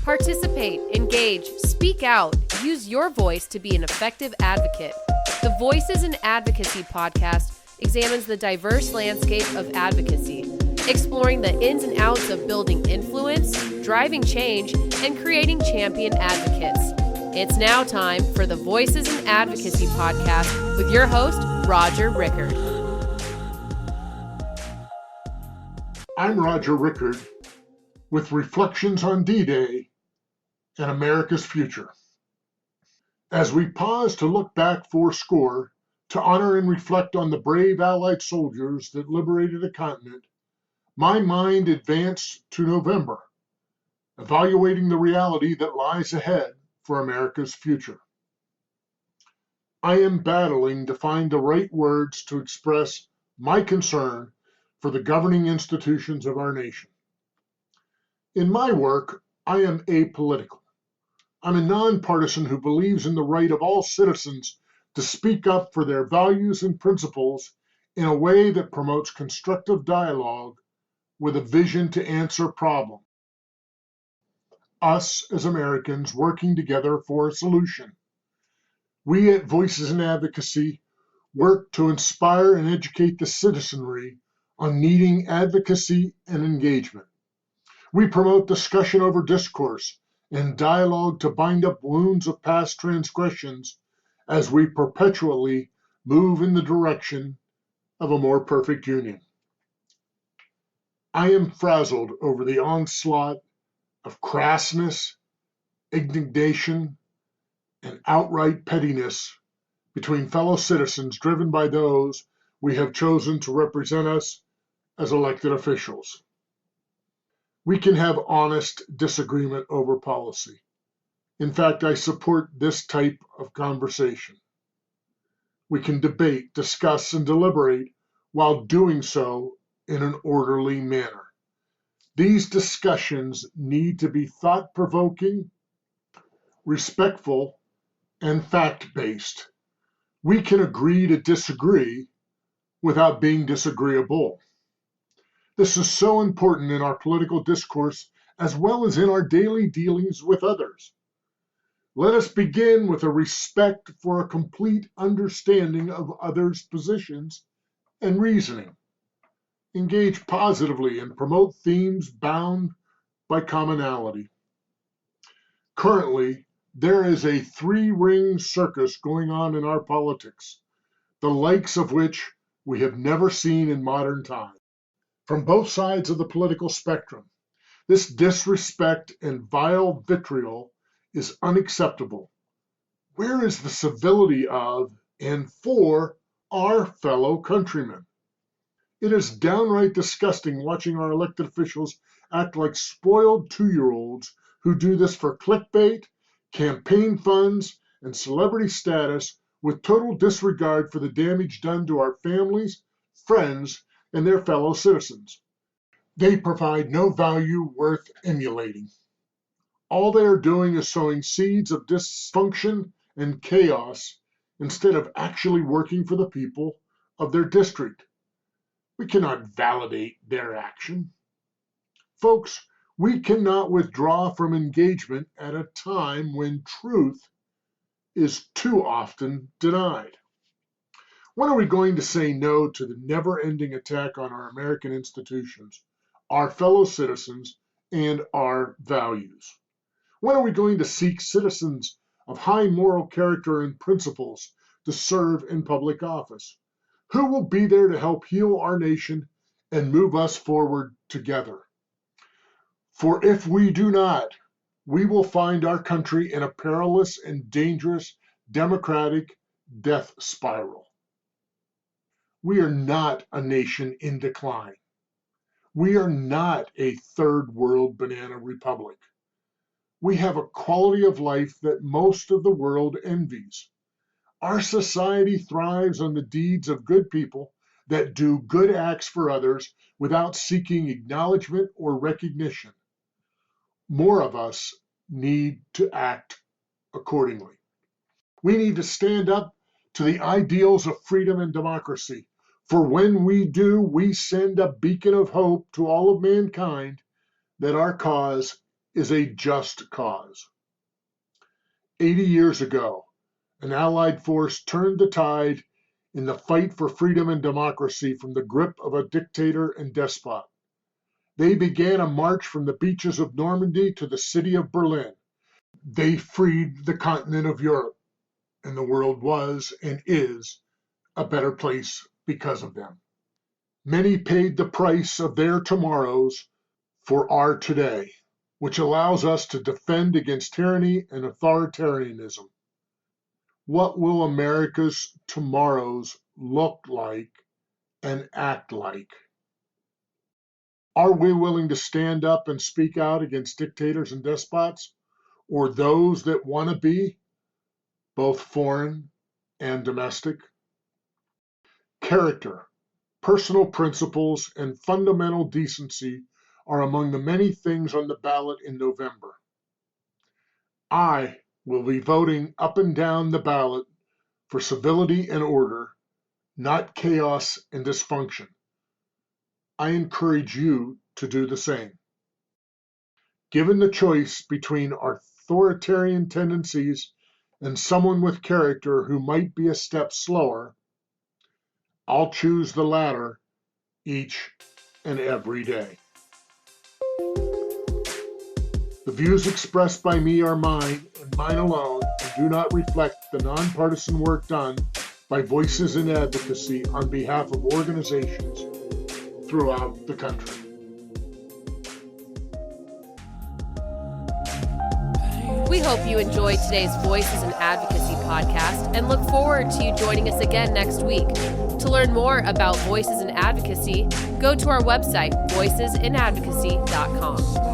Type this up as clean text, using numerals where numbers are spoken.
Participate, engage, speak out, use your voice to be an effective advocate. The Voices in Advocacy podcast examines the diverse landscape of advocacy, exploring the ins and outs of building influence, driving change, and creating champion advocates. It's now time for the Voices in Advocacy podcast with your host, Roger Rickard. I'm Roger Rickard with Reflections on D-Day and America's Future. As we pause to look back fourscore, to honor and reflect on the brave Allied soldiers that liberated a continent, my mind advanced to November, evaluating the reality that lies ahead for America's future. I am battling to find the right words to express my concern for the governing institutions of our nation. In my work, I am apolitical. I'm a nonpartisan who believes in the right of all citizens to speak up for their values and principles in a way that promotes constructive dialogue with a vision to answer problems. Us as Americans working together for a solution. We at Voices in Advocacy work to inspire and educate the citizenry on needing advocacy and engagement. We promote discussion over discourse and dialogue to bind up wounds of past transgressions as we perpetually move in the direction of a more perfect union. I am frazzled over the onslaught of crassness, indignation, and outright pettiness between fellow citizens driven by those we have chosen to represent us as elected officials. We can have honest disagreement over policy. In fact, I support this type of conversation. We can debate, discuss, and deliberate while doing so in an orderly manner. These discussions need to be thought-provoking, respectful, and fact-based. We can agree to disagree without being disagreeable. This is so important in our political discourse as well as in our daily dealings with others. Let us begin with a respect for a complete understanding of others' positions and reasoning. Engage positively and promote themes bound by commonality. Currently, there is a three-ring circus going on in our politics, the likes of which we have never seen in modern times. From both sides of the political spectrum, this disrespect and vile vitriol is unacceptable. Where is the civility of and for our fellow countrymen? It is downright disgusting watching our elected officials act like spoiled two-year-olds who do this for clickbait, campaign funds, and celebrity status with total disregard for the damage done to our families, friends, and their fellow citizens. They provide no value worth emulating. All they are doing is sowing seeds of dysfunction and chaos instead of actually working for the people of their district. We cannot validate their action. Folks, we cannot withdraw from engagement at a time when truth is too often denied. When are we going to say no to the never-ending attack on our American institutions, our fellow citizens, and our values? When are we going to seek citizens of high moral character and principles to serve in public office? Who will be there to help heal our nation and move us forward together? For if we do not, we will find our country in a perilous and dangerous democratic death spiral. We are not a nation in decline. We are not a third world banana republic. We have a quality of life that most of the world envies. Our society thrives on the deeds of good people that do good acts for others without seeking acknowledgement or recognition. More of us need to act accordingly. We need to stand up to the ideals of freedom and democracy. For when we do, we send a beacon of hope to all of mankind that our cause is a just cause. 80 years ago, an Allied force turned the tide in the fight for freedom and democracy from the grip of a dictator and despot. They began a march from the beaches of Normandy to the city of Berlin. They freed the continent of Europe, and the world was and is a better place because of them. Many paid the price of their tomorrows for our today, which allows us to defend against tyranny and authoritarianism. What will America's tomorrows look like and act like? Are we willing to stand up and speak out against dictators and despots, or those that want to be, both foreign and domestic? Character, personal principles, and fundamental decency are among the many things on the ballot in November. I will be voting up and down the ballot for civility and order, not chaos and dysfunction. I encourage you to do the same. Given the choice between authoritarian tendencies and someone with character who might be a step slower, I'll choose the latter each and every day. The views expressed by me are mine and mine alone, and do not reflect the nonpartisan work done by Voices in Advocacy on behalf of organizations throughout the country. We hope you enjoyed today's Voices in Advocacy podcast and look forward to you joining us again next week. To learn more about Voices in Advocacy, go to our website, voicesinadvocacy.com.